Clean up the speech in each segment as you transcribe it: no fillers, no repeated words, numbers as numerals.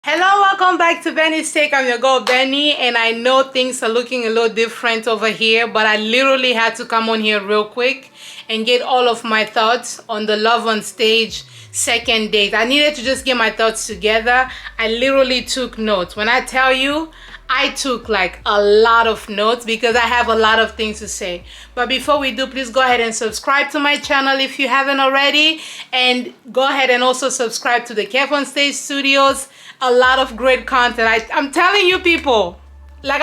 Hello, welcome back to Benny's Take. I'm your girl Benny, and I know things are looking a little different over here, but I literally had to come on here real quick and get all of my thoughts on the Love on Stage second date. I needed to just get my thoughts together. I literally took notes. When I tell you, I took like a lot of notes because I have a lot of things to say. But before we do, please go ahead and subscribe to my channel if you haven't already, and go ahead and also subscribe to the Kev on Stage Studios. A lot of great content. I'm telling you people, you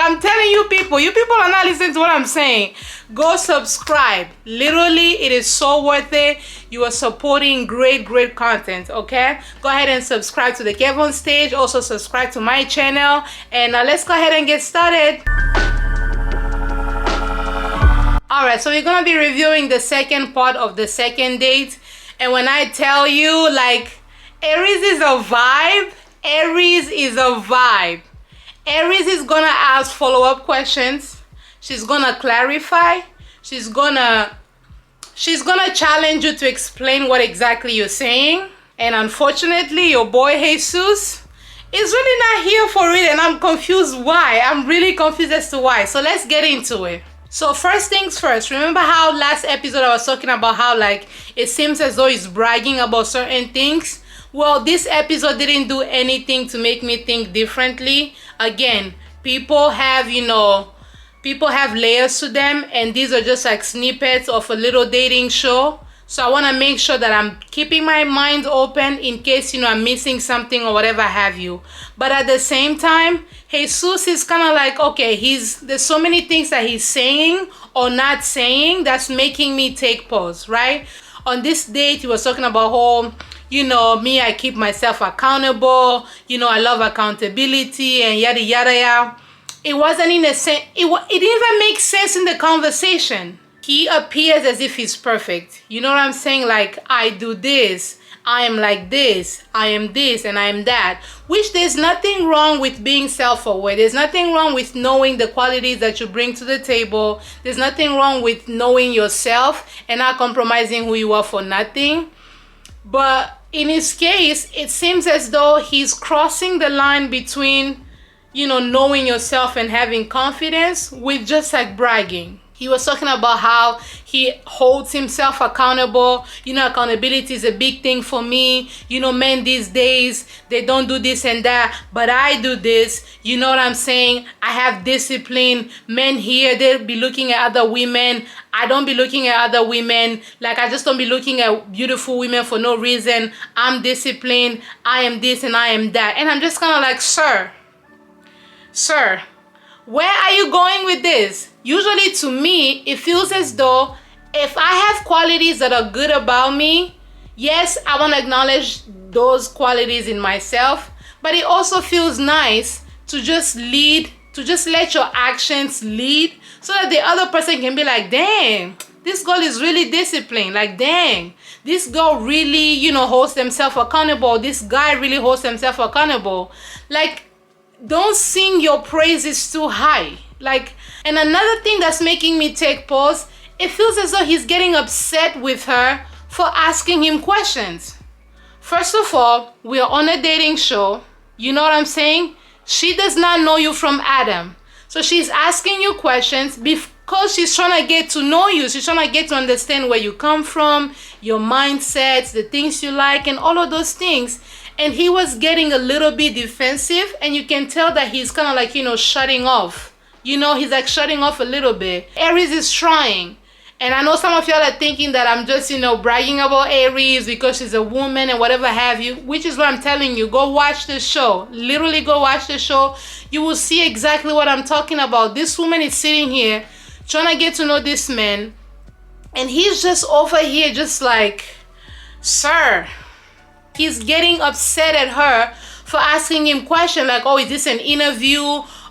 people are not listening to what I'm saying. Go subscribe. Literally, it is so worth it. You are supporting great content, okay? Go ahead and subscribe to the Kev on Stage. Also subscribe to my channel. And let's go ahead and get started. Alright, so we're gonna be reviewing the second part of the second date. And when I tell you, like, Aries is a vibe. Aries is a vibe. Aries is gonna ask follow-up questions. She's gonna clarify. She's gonna challenge you to explain what exactly you're saying. And unfortunately, your boy Jesus is really not here for it, and I'm confused why. I'm really confused as to why. So let's get into it. So first things first, remember how last episode I was talking about how like it seems as though he's bragging about certain things? Well, this episode didn't do anything to make me think differently. Again, people have layers to them, and these are just like snippets of a little dating show. So I want to make sure that I'm keeping my mind open in case, I'm missing something or whatever have you. But at the same time, Jesus is kind of like, okay, there's so many things that he's saying or not saying that's making me take pause, right? On this date, he was talking about me, I keep myself accountable, I love accountability and yada yada yada. It wasn't in a sense, it didn't even make sense in the conversation. He appears as if he's perfect. You know what I'm saying? Like, I do this, I am like this, I am this, and I am that. Which there's nothing wrong with being self-aware. There's nothing wrong with knowing the qualities that you bring to the table. There's nothing wrong with knowing yourself and not compromising who you are for nothing. But in his case, it seems as though he's crossing the line between, knowing yourself and having confidence with just like bragging. He was talking about how he holds himself accountable. Accountability is a big thing for me. Men these days, they don't do this and that, but I do this. You know what I'm saying? I have discipline. Men here, they'll be looking at other women. I don't be looking at other women. Like, I just don't be looking at beautiful women for no reason. I'm disciplined. I am this and I am that. And I'm just kind of like, sir, where are you going with this? Usually to me, it feels as though if I have qualities that are good about me, yes, I want to acknowledge those qualities in myself, but it also feels nice to just let your actions lead so that the other person can be like, dang, this girl is really disciplined. Like, dang, this girl really, holds themselves accountable. This guy really holds himself accountable. Like, don't sing your praises too high. Like, and another thing that's making me take pause, it feels as though he's getting upset with her for asking him questions. First of all, we are on a dating show. You know what I'm saying? She does not know you from Adam. So she's asking you questions because she's trying to get to know you. She's trying to get to understand where you come from, your mindsets, the things you like, and all of those things. And he was getting a little bit defensive, and you can tell that he's kind of like, shutting off. He's like shutting off a little bit. Aries is trying. And I know some of y'all are thinking that I'm just, bragging about Aries because she's a woman and whatever have you, which is what I'm telling you. Go watch the show. Literally go watch the show. You will see exactly what I'm talking about. This woman is sitting here trying to get to know this man, and he's just over here just like, sir. He's getting upset at her for asking him questions like, oh, is this an interview?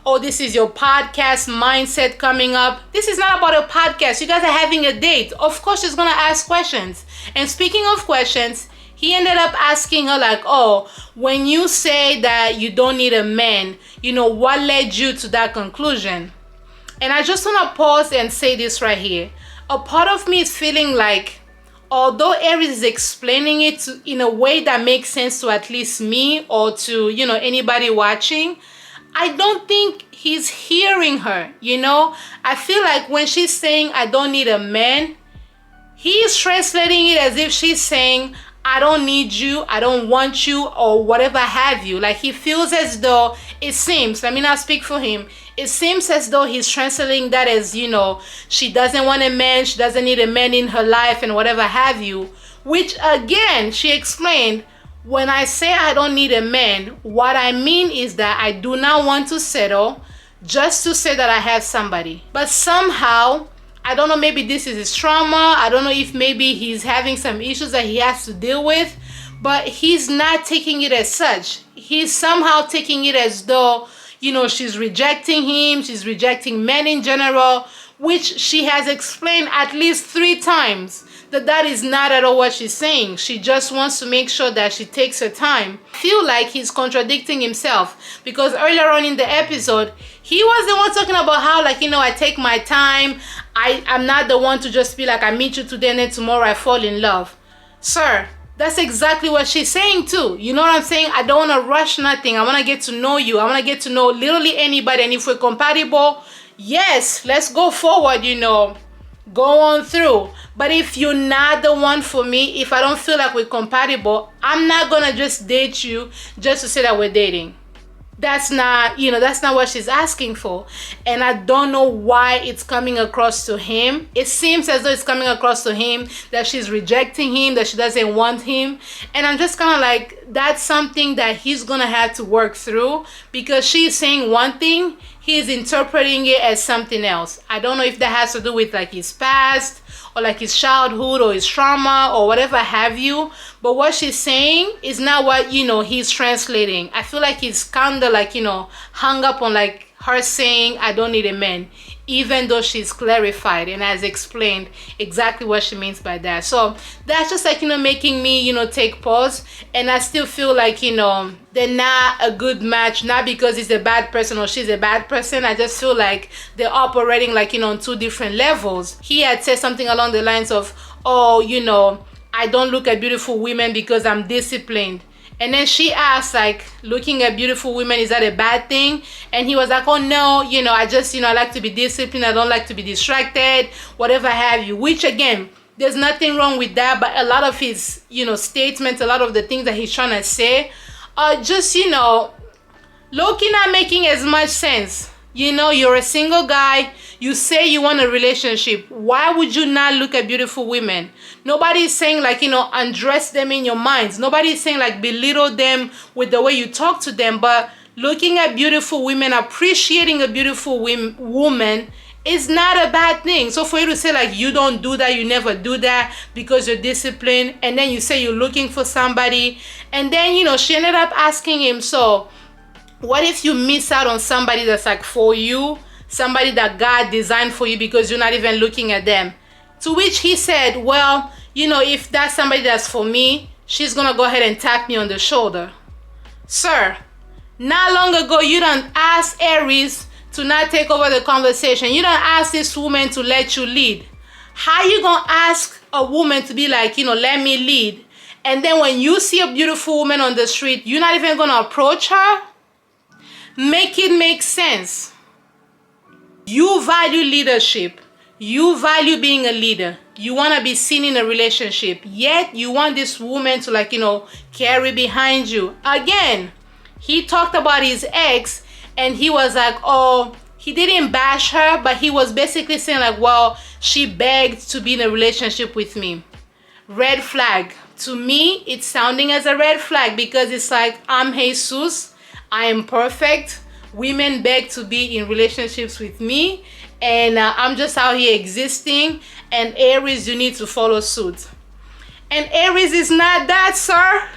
Oh, this is your podcast mindset coming up. This is not about a podcast. You guys are having a date. Of course, she's going to ask questions. And speaking of questions, he ended up asking her like, oh, when you say that you don't need a man, what led you to that conclusion? And I just want to pause and say this right here. A part of me is feeling like, although Aries is explaining it in a way that makes sense to at least me or to, anybody watching, I don't think he's hearing her, I feel like when she's saying, I don't need a man, he's translating it as if she's saying, I don't need you, I don't want you, or whatever have you. Like, he feels as though, it seems, let me not speak for him, it seems as though he's translating that as, she doesn't want a man, she doesn't need a man in her life, and whatever have you. Which, again, she explained, when I say I don't need a man, what I mean is that I do not want to settle just to say that I have somebody. But somehow, I don't know, maybe this is his trauma. I don't know if maybe he's having some issues that he has to deal with, but he's not taking it as such. He's somehow taking it as though, she's rejecting him, she's rejecting men in general, which she has explained at least 3 times that is not at all what she's saying. She just wants to make sure that she takes her time. I feel like he's contradicting himself, because earlier on in the episode, he was the one talking about how, like, I take my time. I'm not the one to just be like, I meet you today and then tomorrow I fall in love. Sir, that's exactly what she's saying too. You know what I'm saying? I don't want to rush nothing. I want to get to know you. I want to get to know literally anybody. And if we're compatible, yes, let's go forward, go on through. But if you're not the one for me, if I don't feel like we're compatible, I'm not gonna just date you just to say that we're dating. That's not, that's not what she's asking for. And I don't know why it's coming across to him. It seems as though it's coming across to him that she's rejecting him, that she doesn't want him. And I'm just kind of like, that's something that he's gonna have to work through, because she's saying one thing, he's interpreting it as something else. I don't know if that has to do with like his past, or like his childhood, or his trauma, or whatever have you. But what she's saying is not what, he's translating. I feel like he's kind of like, hung up on like her saying, I don't need a man, even though she's clarified and has explained exactly what she means by that. So that's just like, making me, take pause. And I still feel like, they're not a good match, not because he's a bad person or she's a bad person. I just feel like they're operating like, on 2 different levels. He had said something along the lines of, oh, I don't look at beautiful women because I'm disciplined. And then she asked, like, looking at beautiful women, is that a bad thing? And he was like, oh no, I just, I like to be disciplined. I don't like to be distracted, whatever have you. Which, again, there's nothing wrong with that. But a lot of his, statements, a lot of the things that he's trying to say are just, low-key not making as much sense. You're a single guy. You say you want a relationship. Why would you not look at beautiful women? Nobody's saying like, undress them in your minds. Nobody's saying like belittle them with the way you talk to them. But looking at beautiful women, appreciating a beautiful woman is not a bad thing. So for you to say like you don't do that, you never do that because you're disciplined, and then you say you're looking for somebody, and then, she ended up asking him, so what if you miss out on somebody that's like for you, somebody that God designed for you because you're not even looking at them? To which he said, well, if that's somebody that's for me, she's gonna go ahead and tap me on the shoulder. Sir, not long ago, you done asked Aries to not take over the conversation. You done asked this woman to let you lead. How you gonna ask a woman to be like, let me lead? And then when you see a beautiful woman on the street, you're not even gonna approach her? Make it make sense. You value leadership. You value being a leader. You want to be seen in a relationship. Yet you want this woman to like, carry behind you. Again, he talked about his ex and he was like, oh, he didn't bash her, but he was basically saying like, well, she begged to be in a relationship with me. Red flag. To me, it's sounding as a red flag because it's like, I'm Jesus. I am perfect. Women beg to be in relationships with me, and I'm just out here existing, and Aries, you need to follow suit. And Aries is not that, sir.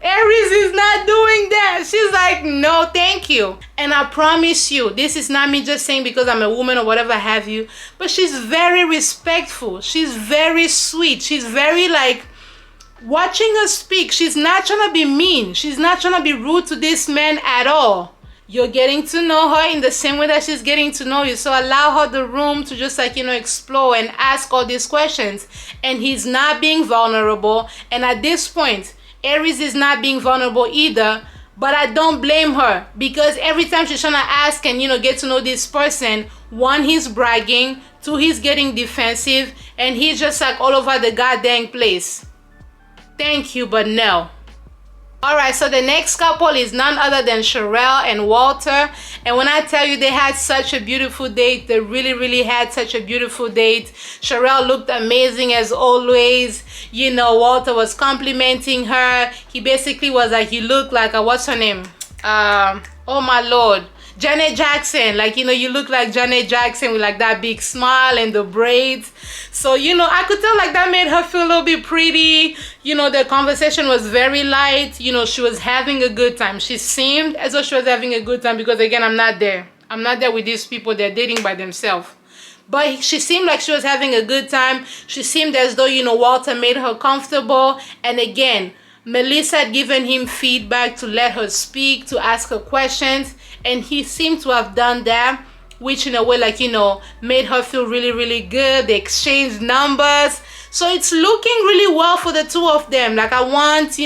Aries is not doing that. She's like, no, thank you. And I promise you, this is not me just saying because I'm a woman or whatever have you, but she's very respectful. She's very sweet. She's very like, watching her speak, she's not trying to be mean. She's not trying to be rude to this man at all. You're getting to know her in the same way that she's getting to know you. So allow her the room to just like, explore and ask all these questions. And he's not being vulnerable. And at this point, Aries is not being vulnerable either. But I don't blame her, because every time she's trying to ask and, get to know this person, one, he's bragging, two, he's getting defensive, and he's just like all over the goddamn place. Thank you, but no. Alright, so the next couple is none other than Sherelle and Walter. And when I tell you they had such a beautiful date, they really had such a beautiful date. Sherelle looked amazing as always. Walter was complimenting her. He basically was like, he looked like, what's her name? Oh my lord. Janet Jackson. Like, you look like Janet Jackson with like that big smile and the braids. So, I could tell like that made her feel a little bit pretty. The conversation was very light. She was having a good time. She seemed as though she was having a good time, because again, I'm not there. I'm not there with these people. They're dating by themselves. But she seemed like she was having a good time. She seemed as though, Walter made her comfortable. And again, Melissa had given him feedback to let her speak, to ask her questions. And he seemed to have done that, which in a way, like, made her feel really good. They exchanged numbers. So it's looking really well for the two of them. Like, I want,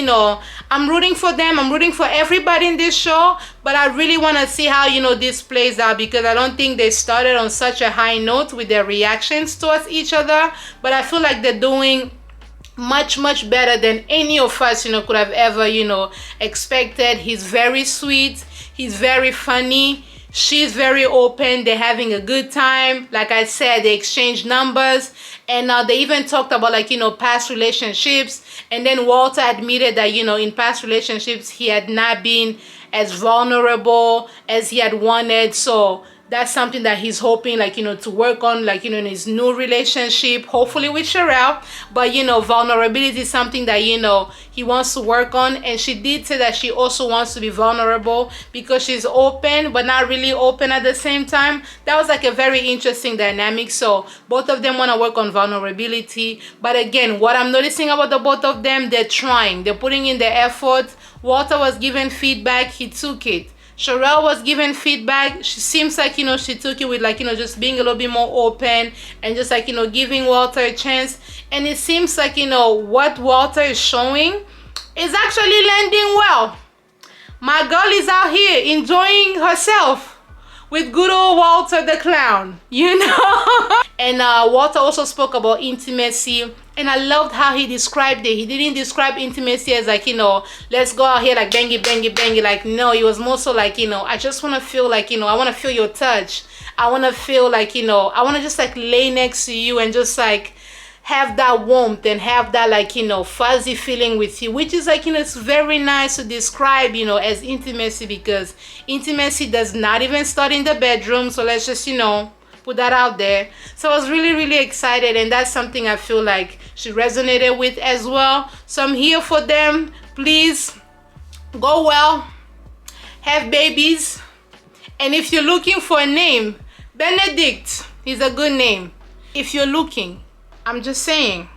I'm rooting for them. I'm rooting for everybody in this show. But I really want to see how, this plays out, because I don't think they started on such a high note with their reactions towards each other. But I feel like they're doing much better than any of us, could have ever, expected. He's very sweet. He's very funny. She's very open. They're having a good time. Like I said, they exchanged numbers. And they even talked about, like, past relationships. And then Walter admitted that, in past relationships, he had not been as vulnerable as he had wanted. So that's something that he's hoping, like, to work on, like, in his new relationship, hopefully with Sherelle. But, vulnerability is something that, he wants to work on. And she did say that she also wants to be vulnerable, because she's open, but not really open at the same time. That was like a very interesting dynamic. So both of them want to work on vulnerability. But again, what I'm noticing about the both of them, they're trying. They're putting in the effort. Walter was given feedback. He took it. Sherelle was given feedback. She seems like, she took it with, like, just being a little bit more open and just like, giving Walter a chance. And it seems like, what Walter is showing is actually landing well. My girl is out here enjoying herself with good old Walter the clown, And Walter also spoke about intimacy. And I loved how he described it. He didn't describe intimacy as like, let's go out here like bangy. Like, no, it was more so like, I just want to feel like, I want to feel your touch. I want to feel like, I want to just like lay next to you and just like have that warmth and have that like, fuzzy feeling with you, which is like, it's very nice to describe, as intimacy, because intimacy does not even start in the bedroom. So let's just, put that out there. So I was really excited, and that's something I feel like she resonated with as well. So I'm here for them. Please go well, have babies, and if you're looking for a name, Benedict is a good name. If you're looking, I'm just saying.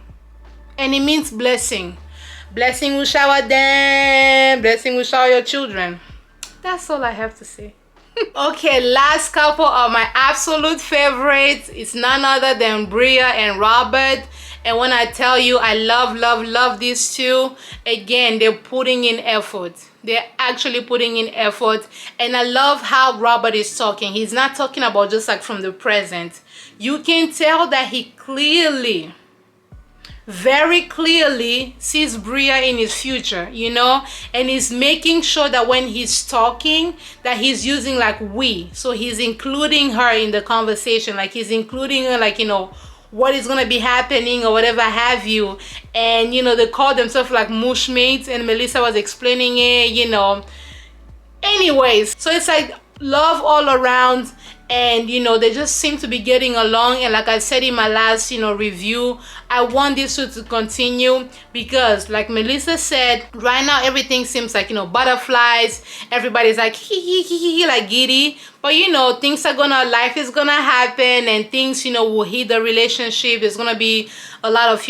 And it means blessing. Blessing will shower them. Blessing will shower your children. That's all I have to say. Okay, last couple of my absolute favorites. It's none other than Bria and Robert. And when I tell you, I love these two. Again, they're putting in effort. They're actually putting in effort. And I love how Robert is talking. He's not talking about just like from the present. You can tell that he clearly, very clearly sees Bria in his future, and he's making sure that when he's talking, that he's using like we. So he's including her in the conversation, like he's including her, like, what is going to be happening or whatever have you. And, they call themselves like mushmates, and Melissa was explaining it, Anyways, so it's like love all around. And they just seem to be getting along. And like I said in my last review, I want this to continue because, like Melissa said, right now everything seems like, butterflies. Everybody's like like giddy. But things are life is gonna happen, and things, will hit the relationship. There's gonna be a lot of,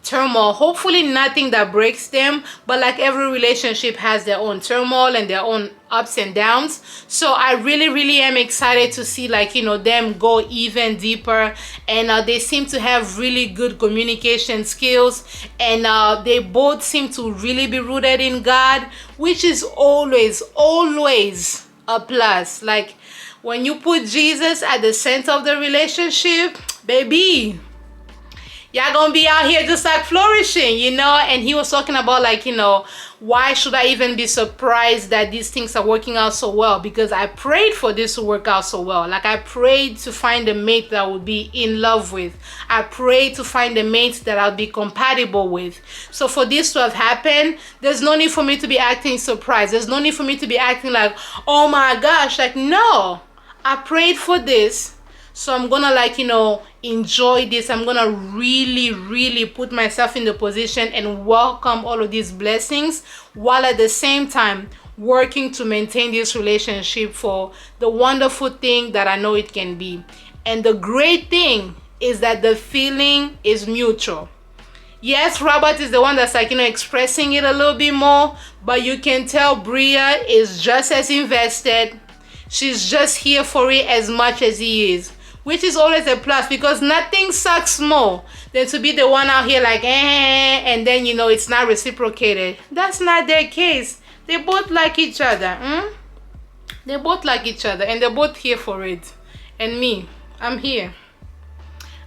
turmoil. Hopefully nothing that breaks them, but like every relationship has their own turmoil and their own ups and downs. So I really am excited to see, like, them go even deeper, and they seem to have really good communication skills, and they both seem to really be rooted in God, which is always a plus. Like, when you put Jesus at the center of the relationship, baby, y'all gonna be out here just like flourishing, and he was talking about, like, why should I even be surprised that these things are working out so well? Because I prayed for this to work out so well. Like, I prayed to find a mate that I would be in love with. I prayed to find a mate that I'll be compatible with. So for this to have happened, there's no need for me to be acting surprised. There's no need for me to be acting like, oh my gosh, like, no, I prayed for this. So I'm gonna, like, enjoy this. I'm gonna really put myself in the position and welcome all of these blessings, while at the same time working to maintain this relationship for the wonderful thing that I know it can be. And the great thing is that the feeling is mutual. Yes, Robert is the one that's, like, expressing it a little bit more, but you can tell Bria is just as invested. She's just here for it as much as he is, which is always a plus, because nothing sucks more than to be the one out here like, and then, it's not reciprocated. That's not their case. They both like each other. They both like each other, and they're both here for it. And me, I'm here.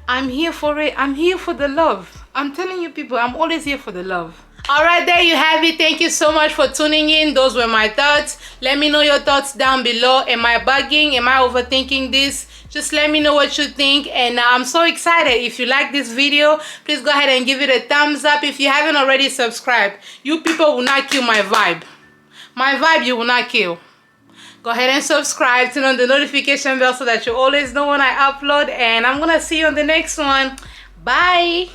I'm here for it. I'm here for the love. I'm telling you, people, I'm always here for the love. All right, there you have it. Thank you so much for tuning in. Those were my thoughts. Let me know your thoughts down below. Am I bugging? Am I overthinking this? Just let me know what you think. And I'm so excited. If you like this video, please go ahead and give it a thumbs up. If you haven't already subscribed, you people will not kill my vibe. My vibe you will not kill. Go ahead and subscribe. Turn on the notification bell so that you always know when I upload. And I'm going to see you on the next one. Bye.